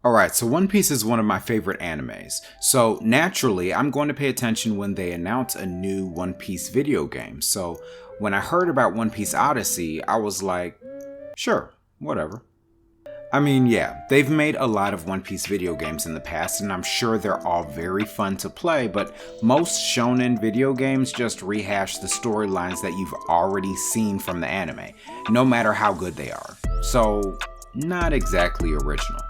Alright, so One Piece is one of my favorite animes, so naturally I'm going to pay attention when they announce a new One Piece video game. So when I heard about One Piece Odyssey, I was like, sure, whatever. I mean, yeah, they've made a lot of One Piece video games in the past, and I'm sure they're all very fun to play, but most shonen video games just rehash the storylines that you've already seen from the anime, no matter how good they are. So, not exactly original.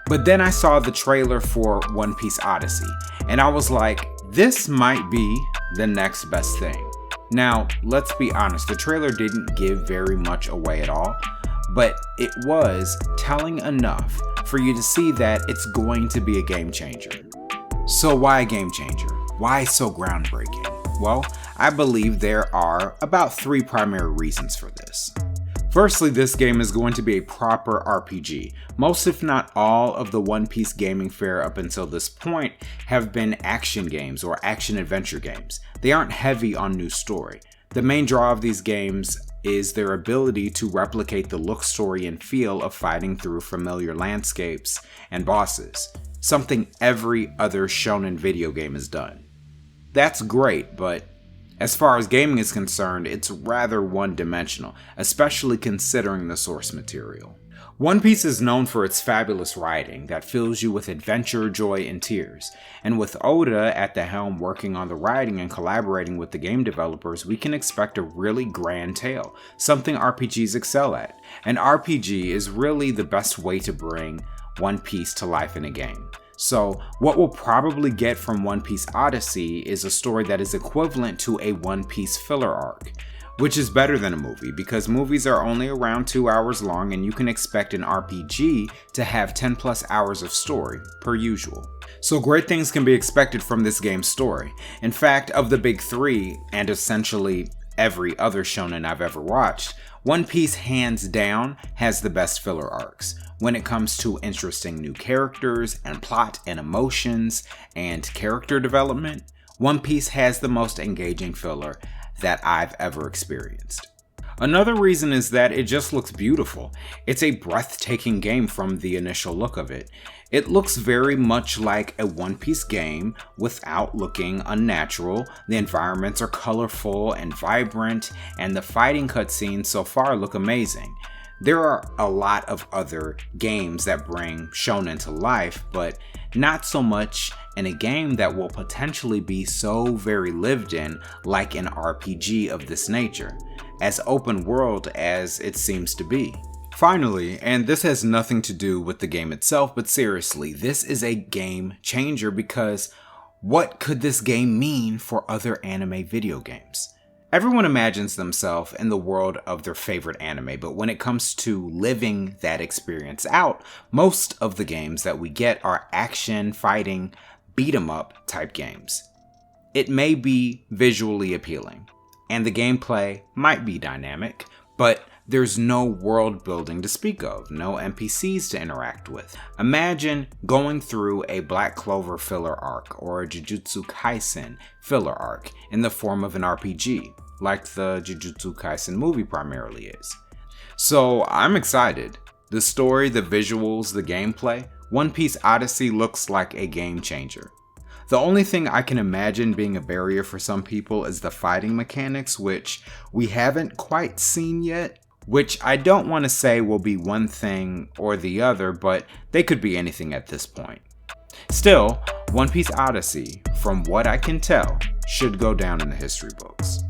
But then I saw the trailer for One Piece Odyssey, and I was like, this might be the next best thing. Now, let's be honest, the trailer didn't give very much away at all, but it was telling enough for you to see that it's going to be a game changer. So why a game changer? Why so groundbreaking? Well, I believe there are about 3 primary reasons for this. Firstly, this game is going to be a proper RPG. Most if not all of the One Piece gaming fare up until this point have been action games or action adventure games. They aren't heavy on new story. The main draw of these games is their ability to replicate the look, story, and feel of fighting through familiar landscapes and bosses, something every other shonen video game has done. That's great, but as far as gaming is concerned, it's rather one-dimensional, especially considering the source material. One Piece is known for its fabulous writing that fills you with adventure, joy, and tears. And with Oda at the helm working on the writing and collaborating with the game developers, we can expect a really grand tale, something RPGs excel at. An RPG is really the best way to bring One Piece to life in a game. So, what we'll probably get from One Piece Odyssey is a story that is equivalent to a One Piece filler arc, which is better than a movie because movies are only around 2 hours long and you can expect an RPG to have 10 plus hours of story, per usual. So great things can be expected from this game's story. In fact, of the big 3, and essentially every other shonen I've ever watched, One Piece hands down has the best filler arcs. When it comes to interesting new characters and plot and emotions and character development, One Piece has the most engaging filler that I've ever experienced. Another reason is that it just looks beautiful. It's a breathtaking game from the initial look of it. It looks very much like a One Piece game without looking unnatural. The environments are colorful and vibrant, and the fighting cutscenes so far look amazing. There are a lot of other games that bring shonen to life, but not so much in a game that will potentially be so very lived in like an RPG of this nature, as open world as it seems to be. Finally, and this has nothing to do with the game itself, but seriously, this is a game changer because what could this game mean for other anime video games? Everyone imagines themselves in the world of their favorite anime, but when it comes to living that experience out, most of the games that we get are action, fighting, beat 'em up type games. It may be visually appealing, and the gameplay might be dynamic, but there's no world building to speak of, no NPCs to interact with. Imagine going through a Black Clover filler arc or a Jujutsu Kaisen filler arc in the form of an RPG, like the Jujutsu Kaisen movie primarily is. So I'm excited. The story, the visuals, the gameplay, One Piece Odyssey looks like a game changer. The only thing I can imagine being a barrier for some people is the fighting mechanics, which we haven't quite seen yet. Which I don't want to say will be one thing or the other, but they could be anything at this point. Still, One Piece Odyssey, from what I can tell, should go down in the history books.